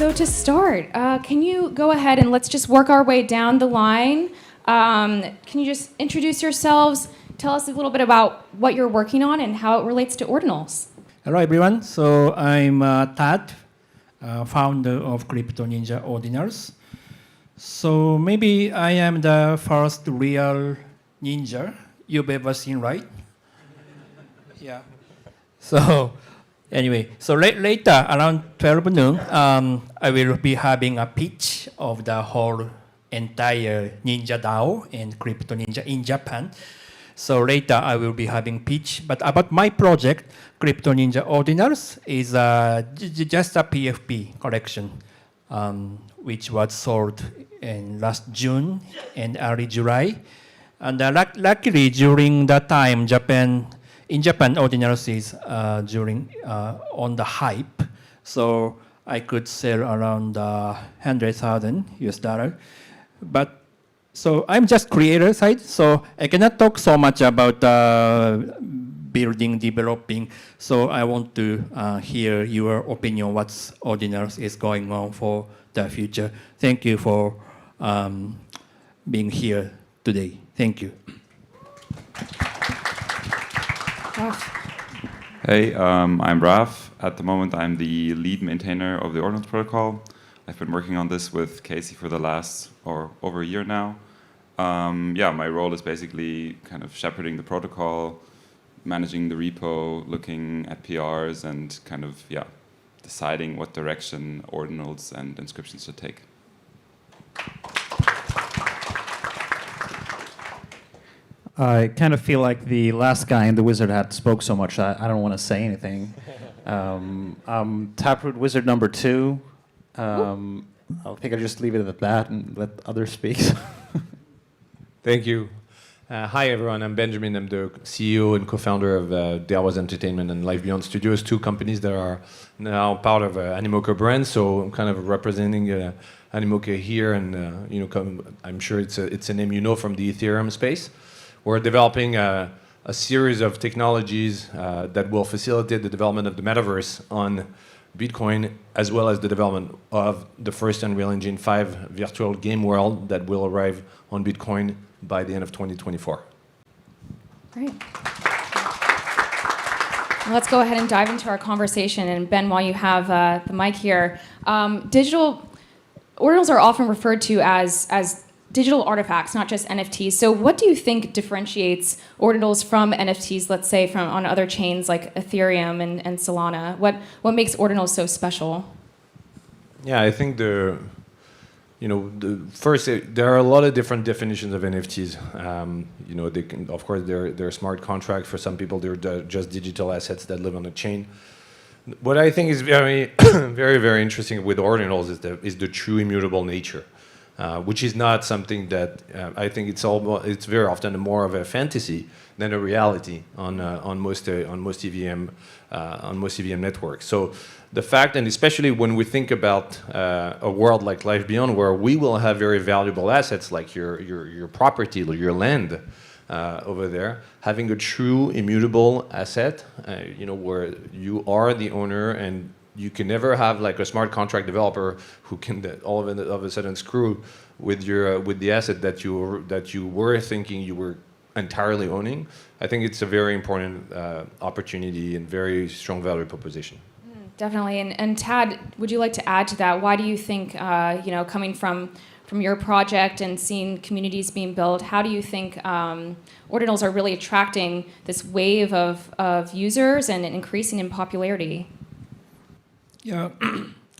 So to start, can you go ahead and let's just work our way down the line. Can you just introduce yourselves, tell us a little bit about what you're working on and how it relates to Ordinals? Hello, everyone. So I'm Tad, founder of CryptoNinja Ordinals. So maybe I am the first real ninja you've ever seen, right? Yeah. So anyway, so later around 12 noon, I will be having a pitch of the whole entire Ninja DAO and CryptoNinja in Japan. So later I will be having pitch. But about my project, CryptoNinja Ordinals is just a PFP collection, which was sold in last June and early July. And luckily during that time, in Japan, Ordinals is on the hype. So I could sell around 100,000 US dollar. But so I'm just creator side, so I cannot talk so much about building, developing. So I want to hear your opinion, what's Ordinals is going on for the future. Thank you for being here today. Thank you. Hey, I'm Raph. At the moment, I'm the lead maintainer of the Ordinals Protocol. I've been working on this with Casey for the last, or over a year now. My role is basically kind of shepherding the protocol, managing the repo, looking at PRs, and kind of, deciding what direction Ordinals and inscriptions should take. I kind of feel like the last guy in the wizard hat spoke so much I don't want to say anything. I'm Taproot Wizard number 2. I think I'll just leave it at that and let others speak. Thank you. Hi, everyone. I'm Benjamin. I'm the CEO and co-founder of Delwas Entertainment and Life Beyond Studios, 2 companies that are now part of Animoca brand. So I'm kind of representing Animoca here, and I'm sure it's a name you know from the Ethereum space. We're developing a series of technologies that will facilitate the development of the metaverse on Bitcoin, as well as the development of the first Unreal Engine 5 virtual game world that will arrive on Bitcoin by the end of 2024. Great. Let's go ahead and dive into our conversation. And Ben, while you have the mic here, digital Ordinals are often referred to as digital artifacts, not just NFTs. So what do you think differentiates Ordinals from NFTs, let's say, from on other chains like Ethereum and Solana? What makes Ordinals so special? Yeah, I think first, there are a lot of different definitions of NFTs. They can, of course, they're smart contracts. For some people, they're just digital assets that live on a chain. What I think is very, very, very interesting with Ordinals is the true immutable nature. Which is not something that I think it's very often more of a fantasy than a reality on most EVM networks. So the fact, and especially when we think about a world like Life Beyond, where we will have very valuable assets like your property, your land over there, having a true immutable asset, where you are the owner and you can never have like a smart contract developer who can all of a sudden screw with the asset that you were thinking you were entirely owning. I think it's a very important opportunity and very strong value proposition. Definitely. And Tad, would you like to add to that? Why do you think, coming from your project and seeing communities being built, how do you think Ordinals are really attracting this wave of users and increasing in popularity? Yeah,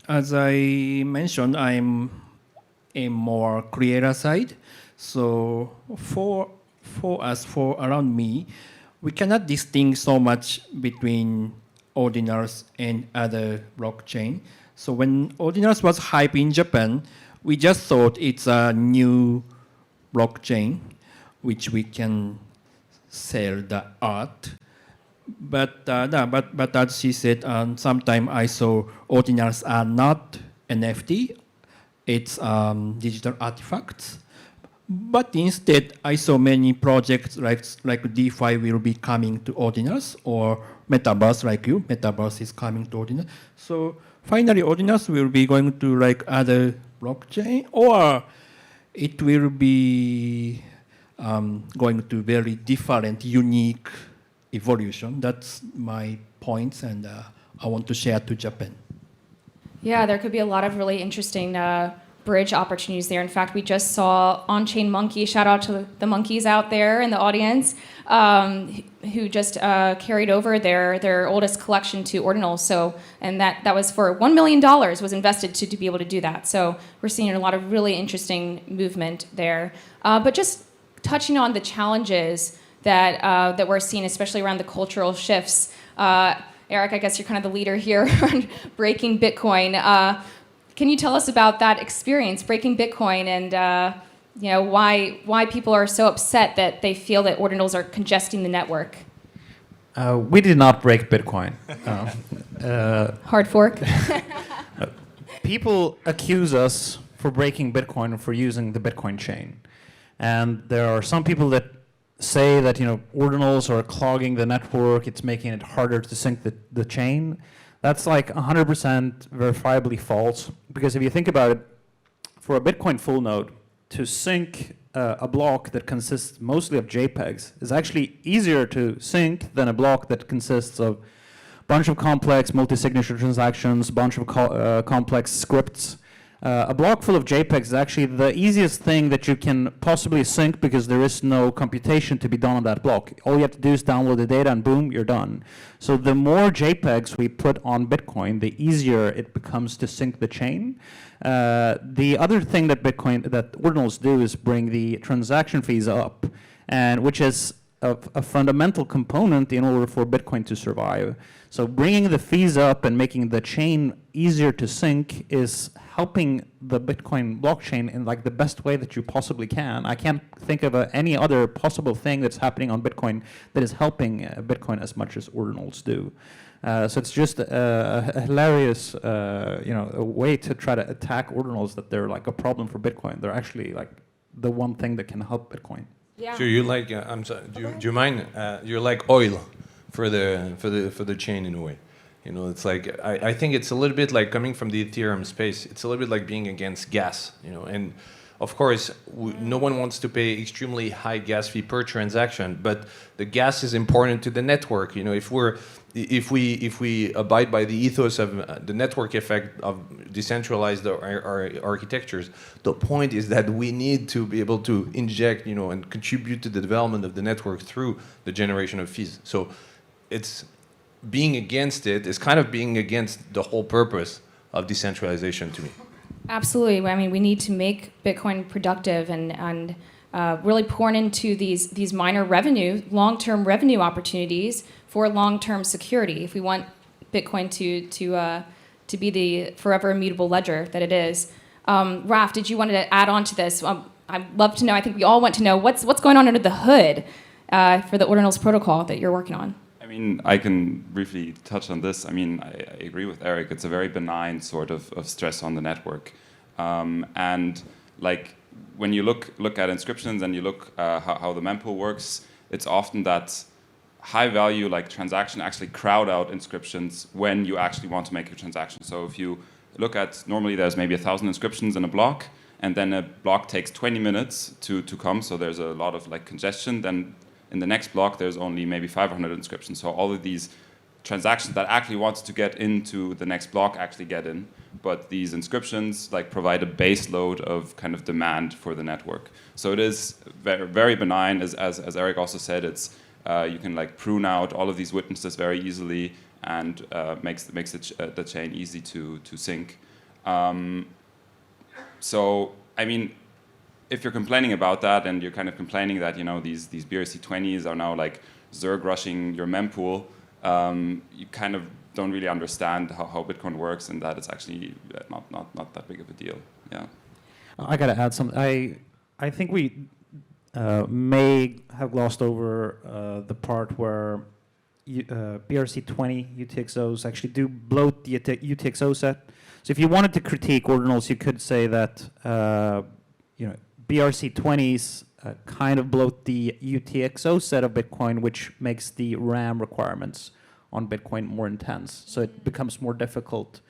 as I mentioned, I'm a more creator side. So for around me, we cannot distinguish so much between Ordinals and other blockchain. So when Ordinals was hype in Japan, we just thought it's a new blockchain which we can sell the art. But as she said, sometime I saw Ordinals are not NFT, it's digital artifacts. But instead, I saw many projects like DeFi will be coming to Ordinals, or Metaverse like you. Metaverse is coming to Ordinals. So finally Ordinals will be going to like other blockchain, or it will be going to very different, unique evolution. That's my points, and I want to share to Japan. Yeah, there could be a lot of really interesting bridge opportunities there. In fact, we just saw On-Chain Monkey, shout out to the monkeys out there in the audience, who just carried over their oldest collection to Ordinals. So, and that was for $1 million was invested to be able to do that. So we're seeing a lot of really interesting movement there. But just touching on the challenges that we're seeing, especially around the cultural shifts. Eric, I guess you're kind of the leader here on breaking Bitcoin. Can you tell us about that experience, breaking Bitcoin, and why people are so upset that they feel that Ordinals are congesting the network? We did not break Bitcoin. Hard fork. People accuse us for breaking Bitcoin for using the Bitcoin chain, and there are some people that say that Ordinals are clogging the network. It's making it harder to sync the chain. That's like 100% verifiably false, because if you think about it, for a Bitcoin full node, to sync a block that consists mostly of JPEGs is actually easier to sync than a block that consists of a bunch of complex multi-signature transactions, a bunch of complex scripts. A block full of JPEGs is actually the easiest thing that you can possibly sync, because there is no computation to be done on that block. All you have to do is download the data and boom, you're done. So the more JPEGs we put on Bitcoin, the easier it becomes to sync the chain. The other thing that Ordinals do is bring the transaction fees up, and which is a fundamental component in order for Bitcoin to survive. So bringing the fees up and making the chain easier to sync is helping the Bitcoin blockchain in like the best way that you possibly can. I can't think of any other possible thing that's happening on Bitcoin that is helping Bitcoin as much as Ordinals do. So it's just a hilarious, a way to try to attack Ordinals, that they're like a problem for Bitcoin. They're actually like the one thing that can help Bitcoin. Yeah. So you like? I'm sorry. Do you mind? You're like oil for the chain in a way. It's like I think it's a little bit like coming from the Ethereum space. It's a little bit like being against gas. And of course, no one wants to pay extremely high gas fee per transaction, but the gas is important to the network. If we abide by the ethos of the network effect of decentralized architectures, the point is that we need to be able to inject, and contribute to the development of the network through the generation of fees. So it's being against it is kind of being against the whole purpose of decentralization to me. Absolutely. I mean, we need to make Bitcoin productive and really pouring into these minor long-term revenue opportunities for long-term security. If we want Bitcoin to be the forever immutable ledger that it is. Raph, did you want to add on to this? I'd love to know. I think we all want to know what's going on under the hood for the Ordinals Protocol that you're working on. I mean, I can briefly touch on this. I mean, I agree with Eric. It's a very benign sort of stress on the network. And like when you look at inscriptions and you look how the mempool works, it's often that high value like transaction actually crowd out inscriptions when you actually want to make a transaction. So if you look at, normally there's maybe 1,000 inscriptions in a block, and then a block takes 20 minutes to come, so there's a lot of like congestion. Then in the next block, there's only maybe 500 inscriptions. So all of these transactions that actually want to get into the next block actually get in. But these inscriptions like provide a base load of kind of demand for the network. So it is very, very benign, as Eric also said. It's you can like prune out all of these witnesses very easily, and makes the chain easy to sync. So I mean, if you're complaining about that, and you're kind of complaining that these BRC-20s are now like Zerg rushing your mempool, you kind of don't really understand how Bitcoin works, and that it's actually not that big of a deal. Yeah. I gotta add something. I think we may have glossed over the part where BRC-20 UTXOs actually do bloat the UTXO set. So if you wanted to critique Ordinals, you could say that BRC-20s kind of bloat the UTXO set of Bitcoin, which makes the RAM requirements on Bitcoin more intense. So it becomes more difficult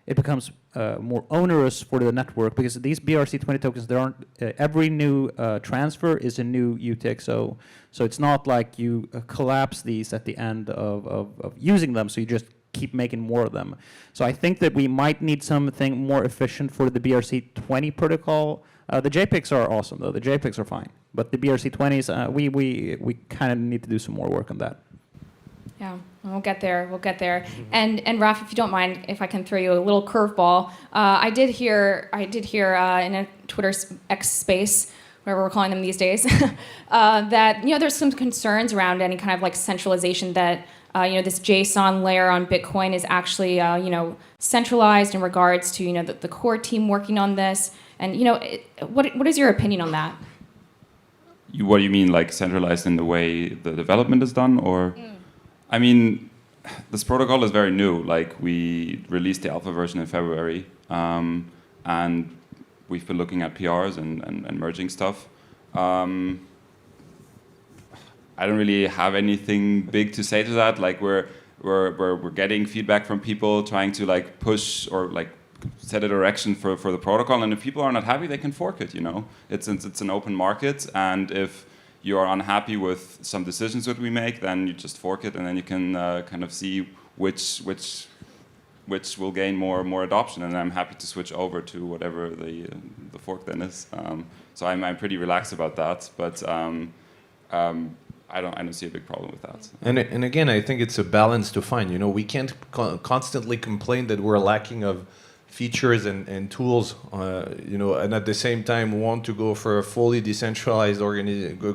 it becomes more onerous for the network, because these BRC-20 tokens, there aren't every new transfer is a new UTXO. So it's not like you collapse these at the end of using them, so you just keep making more of them. So I think that we might need something more efficient for the BRC-20 protocol. The JPEGs are awesome, though. The JPEGs are fine. But the BRC-20s, we kind of need to do some more work on that. Yeah, we'll get there. We'll get there. And Raph, if you don't mind, if I can throw you a little curveball, I did hear in a Twitter X space, whatever we're calling them these days, that there's some concerns around any kind of like centralization that this JSON layer on Bitcoin is actually centralized in regards to the core team working on this. And what is your opinion on that? What do you mean, like centralized in the way the development is done, or? I mean, this protocol is very new. Like, we released the alpha version in February, and we've been looking at PRs and merging stuff. I don't really have anything big to say to that. Like, we're getting feedback from people trying to like push or like set a direction for the protocol, and if people are not happy, they can fork it. It's an open market, and if you are unhappy with some decisions that we make, then you just fork it, and then you can kind of see which will gain more adoption. And I'm happy to switch over to whatever the fork then is. So I'm pretty relaxed about that, but I don't see a big problem with that. And again, I think it's a balance to find. We can't constantly complain that we're lacking of features and tools, and at the same time want to go for a fully decentralized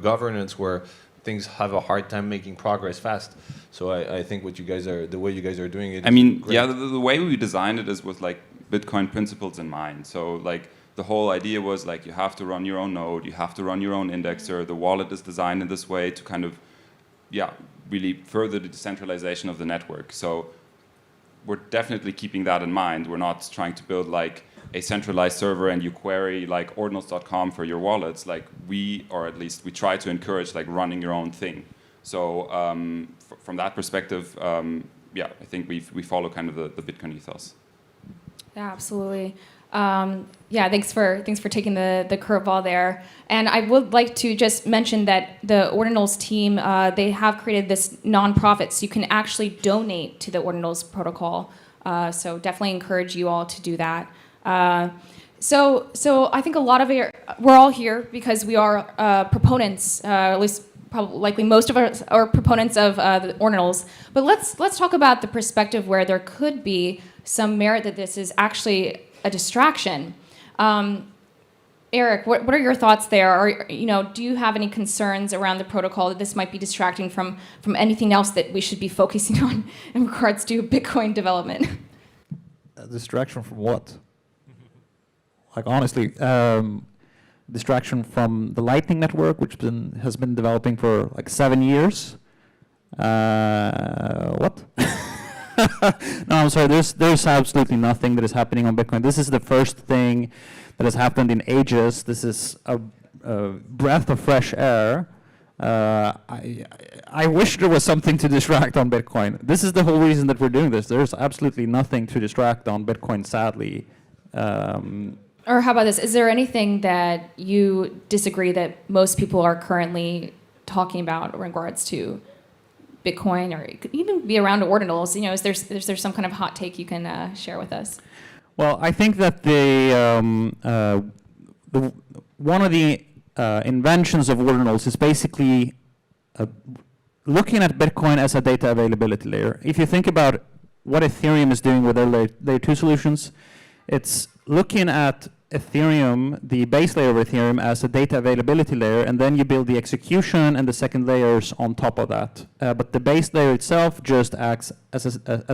governance where things have a hard time making progress fast. So I think the way you guys are doing it. I mean, great. yeah, the way we designed it is with like Bitcoin principles in mind. So like the whole idea was like you have to run your own node, you have to run your own indexer. The wallet is designed in this way to kind of, really further the decentralization of the network. So we're definitely keeping that in mind. We're not trying to build like a centralized server and you query like ordinals.com for your wallets. Like or at least we try to encourage like running your own thing. So from that perspective, I think we follow kind of the Bitcoin ethos. Yeah, absolutely. Thanks for taking the curveball there. And I would like to just mention that the Ordinals team, they have created this nonprofit, so you can actually donate to the Ordinals Protocol. So definitely encourage you all to do that. So I think a lot of we're all here because we are proponents, at least likely most of us are proponents of the Ordinals. But let's talk about the perspective where there could be some merit that this is actually a distraction. Eric, what are your thoughts there? Or do you have any concerns around the protocol that this might be distracting from anything else that we should be focusing on in regards to Bitcoin development? A distraction from what? Like honestly, distraction from the Lightning Network, which has been developing for like 7 years. What? No, I'm sorry. There's absolutely nothing that is happening on Bitcoin. This is the first thing that has happened in ages. This is a breath of fresh air. I wish there was something to distract on Bitcoin. This is the whole reason that we're doing this. There's absolutely nothing to distract on Bitcoin, sadly. Or how about this? Is there anything that you disagree that most people are currently talking about in regards to Bitcoin, or it could even be around Ordinals? Is there some kind of hot take you can share with us? Well, I think that one of the inventions of Ordinals is basically looking at Bitcoin as a data availability layer. If you think about what Ethereum is doing with their layer 2 solutions, it's looking at Ethereum, the base layer of Ethereum, as a data availability layer, and then you build the execution and the second layers on top of that. But the base layer itself just acts as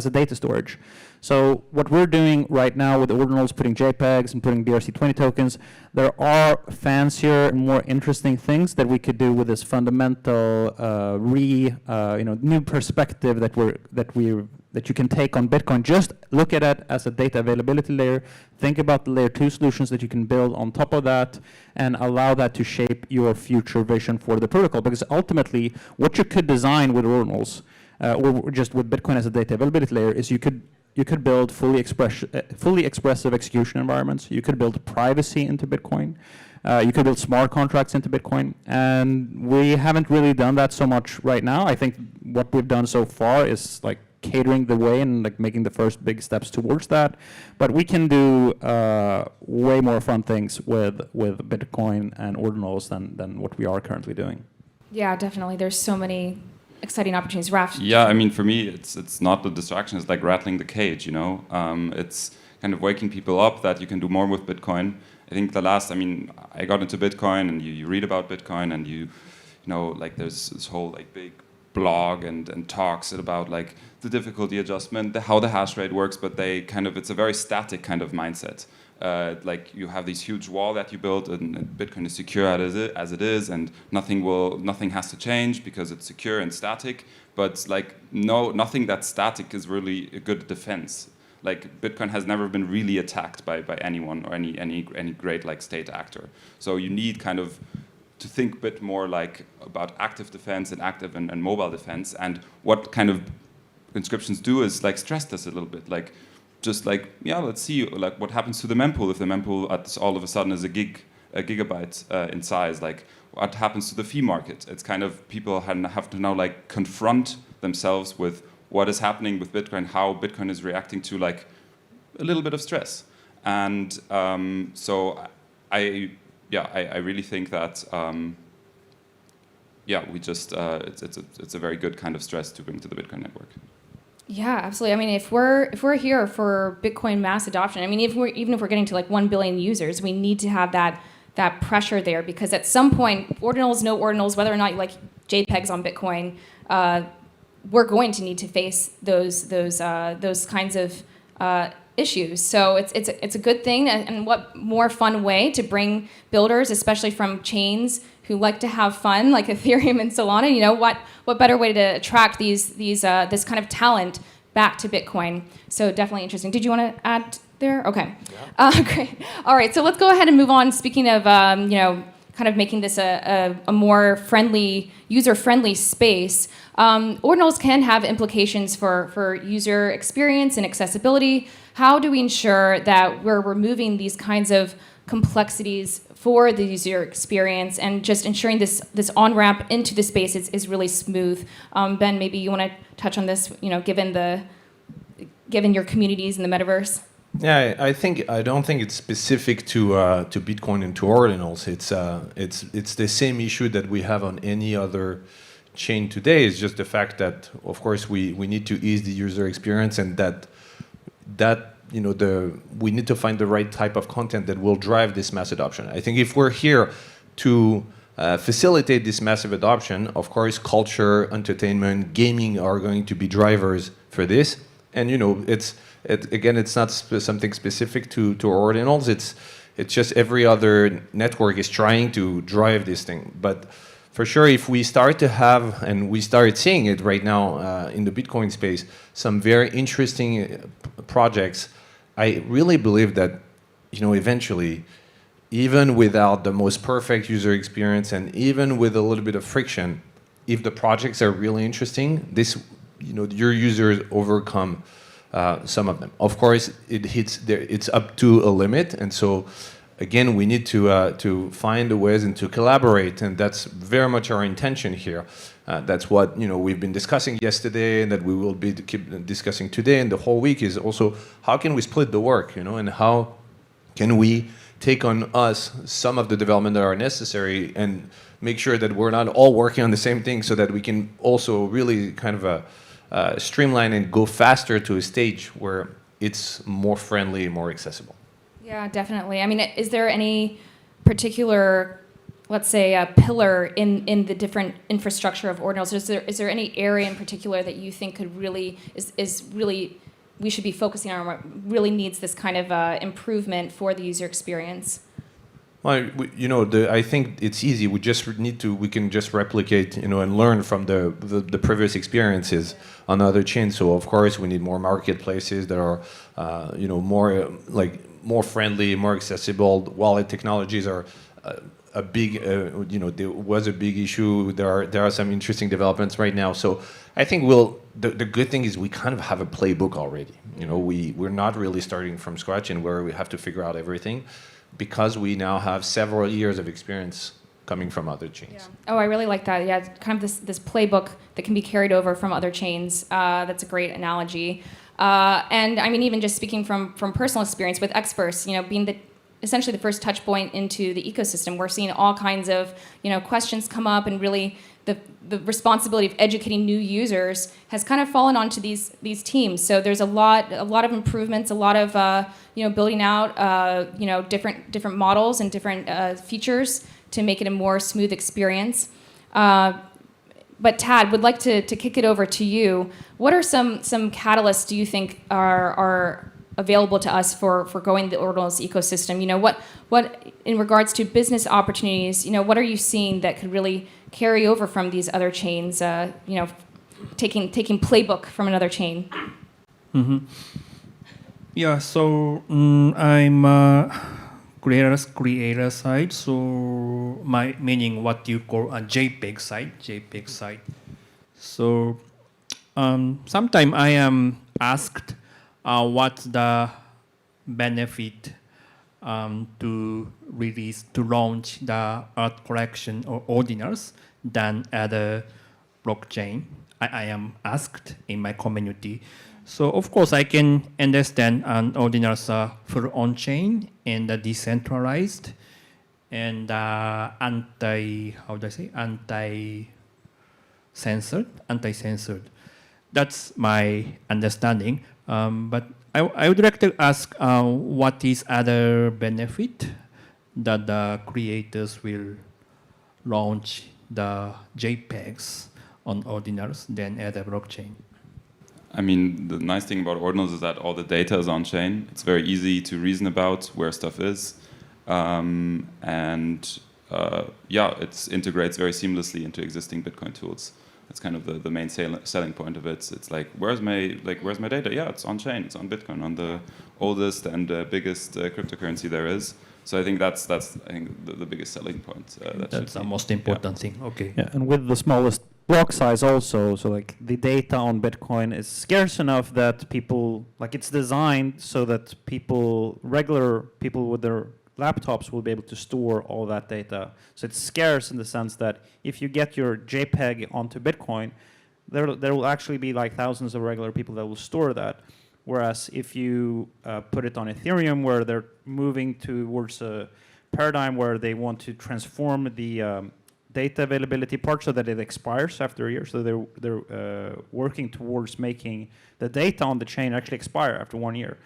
a data storage. So what we're doing right now with Ordinals, putting JPEGs and putting BRC-20 tokens, there are fancier and more interesting things that we could do with this fundamental new perspective that you can take on Bitcoin. Just look at it as a data availability layer. Think about the layer 2 solutions that you can build on top of that and allow that to shape your future vision for the protocol. Because ultimately, what you could design with Ordinals, or just with Bitcoin as a data availability layer, is you could you could build fully expressive execution environments. You could build privacy into Bitcoin. You could build smart contracts into Bitcoin. And we haven't really done that so much right now. I think what we've done so far is like catering the way and like making the first big steps towards that. But we can do way more fun things with Bitcoin and Ordinals than what we are currently doing. Yeah, definitely. There's so many exciting opportunities. Raph? Yeah, I mean, for me, it's not the distraction. It's like rattling the cage, you know? It's kind of waking people up that you can do more with Bitcoin. I think I got into Bitcoin, and you read about Bitcoin, and you know, like there's this whole like big blog and talks about like the difficulty adjustment, how the hash rate works, but it's a very static kind of mindset. Like you have this huge wall that you built, and Bitcoin is secure as it is, and nothing has to change because it's secure and static. But like nothing that's static is really a good defense. Like Bitcoin has never been really attacked by anyone or any great like state actor. So you need kind of to think a bit more like about active defense and active and mobile defense, and what kind of inscriptions do is like stress this a little bit, like just like, yeah, let's see like what happens to the mempool if the mempool all of a sudden is a gigabyte in size. Like what happens to the fee market? It's kind of people have to now like confront themselves with what is happening with Bitcoin, how Bitcoin is reacting to like a little bit of stress. And so I really think that it's a very good kind of stress to bring to the Bitcoin network. Yeah, absolutely. I mean, if we're here for Bitcoin mass adoption, I mean, even if we're getting to like 1 billion users, we need to have that pressure there, because at some point, ordinals, no ordinals, whether or not you like JPEGs on Bitcoin, we're going to need to face those kinds of issues. So it's a good thing, and what more fun way to bring builders, especially from chains who like to have fun, like Ethereum and Solana. You know, what better way to attract this kind of talent back to Bitcoin? So definitely interesting. Did you want to add there? Okay, yeah. Great. All right, so let's go ahead and move on. Speaking of kind of making this a more user-friendly space. Ordinals can have implications for user experience and accessibility. How do we ensure that we're removing these kinds of complexities for the user experience and just ensuring this on-ramp into the space is really smooth? Ben, maybe you want to touch on this, given your communities in the metaverse? Yeah, I don't think it's specific to Bitcoin and to Ordinals. It's the same issue that we have on any other chain today. It's just the fact that, of course, we need to ease the user experience, and that we need to find the right type of content that will drive this mass adoption. I think if we're here to facilitate this massive adoption, of course, culture, entertainment, gaming are going to be drivers for this. And it's not something specific to Ordinals. It's just every other network is trying to drive this thing. But for sure, if we start to have, and we start seeing it right now in the Bitcoin space, some very interesting projects, I really believe that, eventually, even without the most perfect user experience and even with a little bit of friction, if the projects are really interesting, your users overcome some of them. Of course, it's up to a limit, and so again, we need to find the ways and to collaborate, and that's very much our intention here. That's what we've been discussing yesterday, and that we will keep discussing today, and the whole week is also how can we split the work, and how can we take on us some of the development that are necessary and make sure that we're not all working on the same thing, so that we can also really kind of streamline and go faster to a stage where it's more friendly, more accessible. Yeah, definitely. I mean, is there any particular, let's say, a pillar in the different infrastructure of Ordinals? Is there any area in particular that you think could really is really we should be focusing on, what really needs this kind of improvement for the user experience? Well, I think it's easy. We can just replicate, and learn from the previous experiences on other chains. So of course we need more marketplaces that are, more friendly, more accessible. Wallet technologies are a big, there was a big issue. There are some interesting developments right now. So I think the good thing is we kind of have a playbook already. We're not really starting from scratch and where we have to figure out everything, because we now have several years of experience coming from other chains. Yeah. Oh, I really like that. Yeah, kind of this playbook that can be carried over from other chains. That's a great analogy. And I mean, even just speaking from personal experience with Xverse, being essentially the first touch point into the ecosystem, we're seeing all kinds of questions come up, and really the responsibility of educating new users has kind of fallen onto these teams. So there's a lot of improvements, a lot of building out different models and different features to make it a more smooth experience. But Tad, would like to kick it over to you. What are some catalysts do you think are available to us for growing the Ordinals ecosystem? What in regards to business opportunities, what are you seeing that could really carry over from these other chains? Taking playbook from another chain. Mm-hmm. Yeah. So I'm creator side. So my meaning what you call a JPEG site. So sometimes I am asked what's the benefit to launch the art collection or Ordinals than other blockchain. I am asked in my community. So of course I can understand Ordinals are full on-chain and decentralized and anti-censored. That's my understanding. But I would like to ask what is other benefit that the creators will launch the JPEGs on Ordinals than other blockchain? I mean, the nice thing about Ordinals is that all the data is on-chain. It's very easy to reason about where stuff is. It integrates very seamlessly into existing Bitcoin tools. That's kind of the main selling point of it. It's like, where's my data? Yeah, it's on-chain. It's on Bitcoin, on the oldest and biggest cryptocurrency there is. So I think that's the biggest selling point. That's the most important thing. Okay. Yeah, and with the smallest block size also, so like the data on Bitcoin is scarce enough that people, like it's designed so that regular people with their laptops will be able to store all that data. So it's scarce in the sense that if you get your JPEG onto Bitcoin, there will actually be like thousands of regular people that will store that. Whereas if you put it on Ethereum, where they're moving towards a paradigm where they want to transform the data availability part so that it expires after a year, so they're working towards making the data on the chain actually expire after 1 year.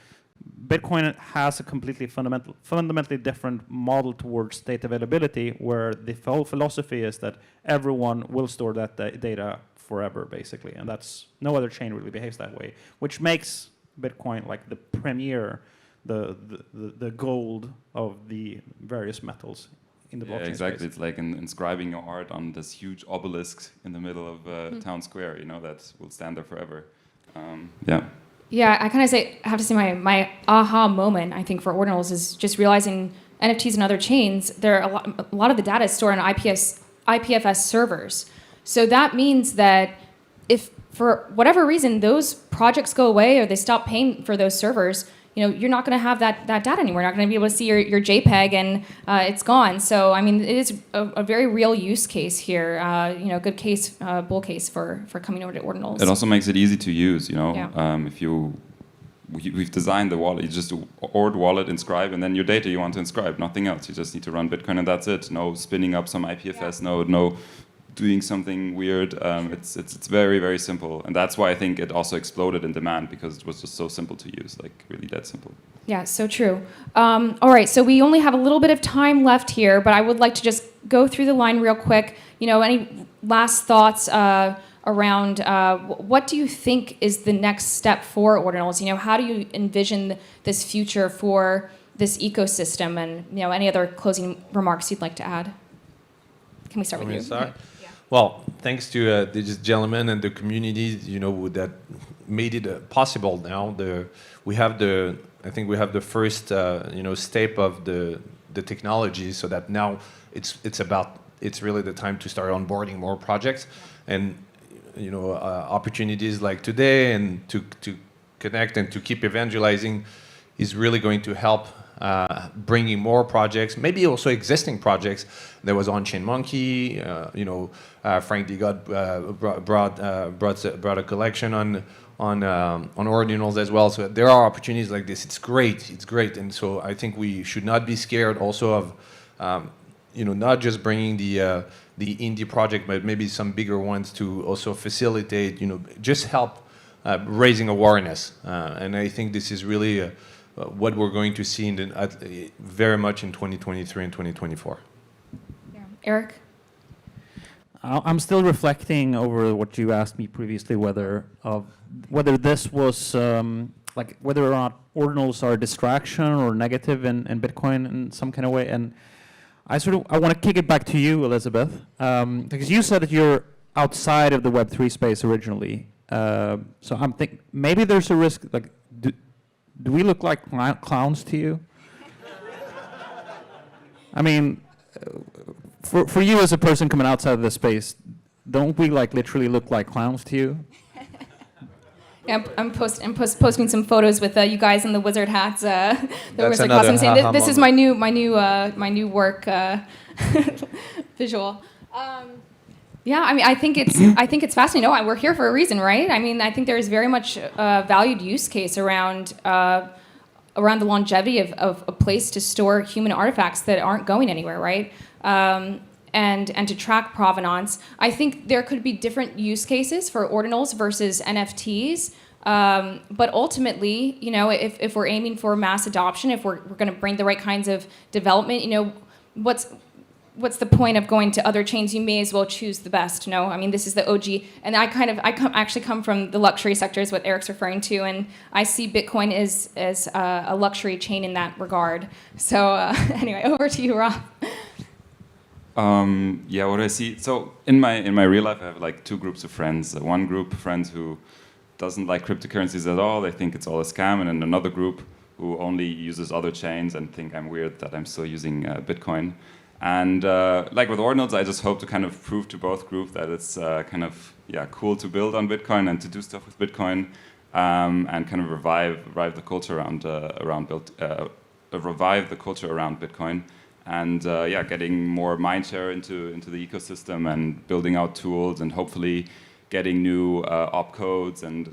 Bitcoin has a completely fundamentally different model towards data availability, where the whole philosophy is that everyone will store that data forever, basically, and that's no other chain really behaves that way, which makes Bitcoin like the premier, the gold of the various metals in the blockchain. Yeah, exactly. Space. It's like inscribing your art on this huge obelisk in the middle of town square. That will stand there forever. Yeah, I kind of have to say my aha moment, I think, for Ordinals is just realizing NFTs and other chains, a lot of the data is stored on IPFS servers. So that means that if for whatever reason those projects go away or they stop paying for those servers, you're not going to have that data anymore. You're not going to be able to see your JPEG, and it's gone. So, I mean, it is a very real use case here. Good case, bull case for coming over to Ordinals. It also makes it easy to use. Yeah. We've designed the wallet. You just do Ord wallet, inscribe, and then your data you want to inscribe. Nothing else. You just need to run Bitcoin, and that's it. No spinning up some IPFS node. No doing something weird. It's very, very simple, and that's why I think it also exploded in demand, because it was just so simple to use, like really that simple. Yeah, so true. All right, so we only have a little bit of time left here, but I would like to just go through the line real quick. Any last thoughts around what do you think is the next step for Ordinals? How do you envision this future for this ecosystem, and any other closing remarks you'd like to add? Can we start with you? Start? Well, thanks to these gentlemen and the community, that made it possible. Now I think we have the first, step of the technology, so that now it's really the time to start onboarding more projects, and opportunities like today and to connect and to keep evangelizing is really going to help bringing more projects, maybe also existing projects. There was On-Chain Monkey, Frank Digot brought a collection on Ordinals as well. So there are opportunities like this. It's great, and so I think we should not be scared also of not just bringing the indie project, but maybe some bigger ones to also facilitate, just help raising awareness. And I think this is really what we're going to see very much in 2023 and 2024. Yeah. Eric? I'm still reflecting over what you asked me previously, whether this was whether or not ordinals are a distraction or negative in Bitcoin in some kind of way. And I want to kick it back to you, Elizabeth, because you said that you're outside of the Web3 space originally. So I'm thinking maybe there's a risk. Like, do we look like clowns to you? I mean, for you as a person coming outside of this space, don't we literally look like clowns to you? Yeah, I'm posting some photos with you guys in the wizard hats. The That's wizard another costumes. This is moment. my new work visual. Yeah, I mean, I think it's fascinating. No, we're here for a reason, right? I mean, I think there is very much valued use case around the longevity of a place to store human artifacts that aren't going anywhere, right? And to track provenance. I think there could be different use cases for ordinals versus NFTs. But ultimately, if we're aiming for mass adoption, if we're going to bring the right kinds of development, what's the point of going to other chains? You may as well choose the best. I mean, this is the OG, and I actually come from the luxury sector, is what Eric's referring to, and I see Bitcoin as a luxury chain in that regard. So anyway, over to you, Raph. What I see. So in my real life, I have two groups of friends. One group of friends who doesn't like cryptocurrencies at all. They think it's all a scam, and then another group who only uses other chains and think I'm weird that I'm still using Bitcoin. And with Ordinals, I just hope to kind of prove to both groups that it's cool to build on Bitcoin and to do stuff with Bitcoin, and kind of revive the culture around Bitcoin, and getting more mindshare into the ecosystem and building out tools and hopefully getting new opcodes and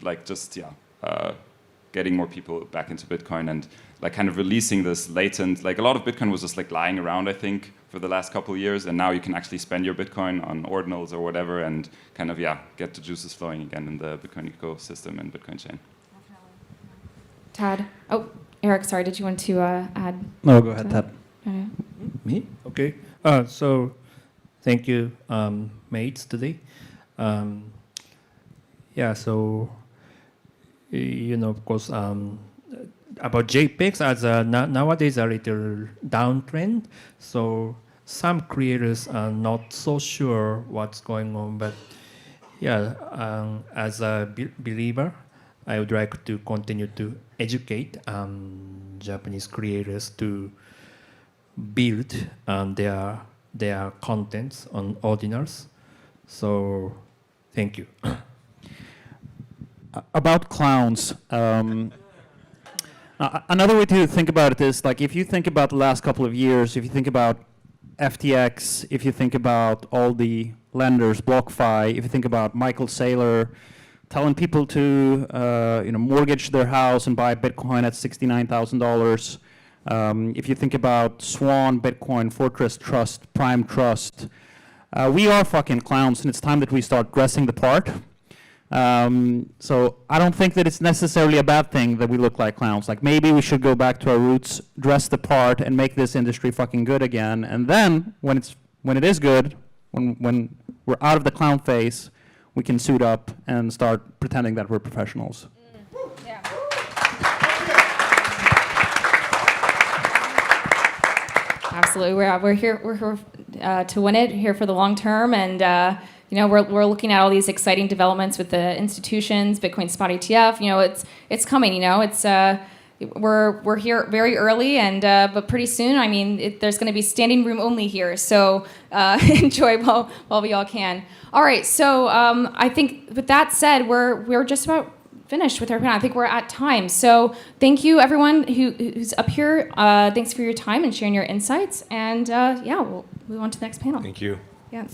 getting more people back into Bitcoin and kind of releasing this latent, a lot of Bitcoin was just lying around, I think, for the last couple of years, and now you can actually spend your Bitcoin on Ordinals or whatever and kind of, get the juices flowing again in the Bitcoin ecosystem and Bitcoin chain. Tad. Oh, Eric, sorry, did you want to add? No, go ahead, Tad. Me? Okay. So thank you, mates, today. So, of course, about JPEGs as nowadays a little downtrend. So some creators are not so sure what's going on, but as a believer, I would like to continue to educate Japanese creators to build their contents on Ordinals. So thank you. About clowns. Another way to think about it is if you think about the last couple of years, if you think about FTX, if you think about all the lenders, BlockFi, if you think about Michael Saylor telling people to mortgage their house and buy Bitcoin at $69,000. If you think about Swan, Bitcoin, Fortress Trust, Prime Trust, we are fucking clowns, and it's time that we start dressing the part. So I don't think that it's necessarily a bad thing that we look like clowns. Maybe we should go back to our roots, dress the part, and make this industry fucking good again. And then when it is good, when we're out of the clown phase, we can suit up and start pretending that we're professionals. Yeah. Absolutely, we're here to win it, here for the long term, and we're looking at all these exciting developments with the institutions, Bitcoin spot ETF. It's coming. It's we're here very early, and but pretty soon, I mean, there's going to be standing room only here. So enjoy while we all can. All right. So I think with that said, we're just about finished with our panel. I think we're at time. So thank you, everyone who's up here. Thanks for your time and sharing your insights. And yeah, we'll move on to the next panel. Thank you. Yeah.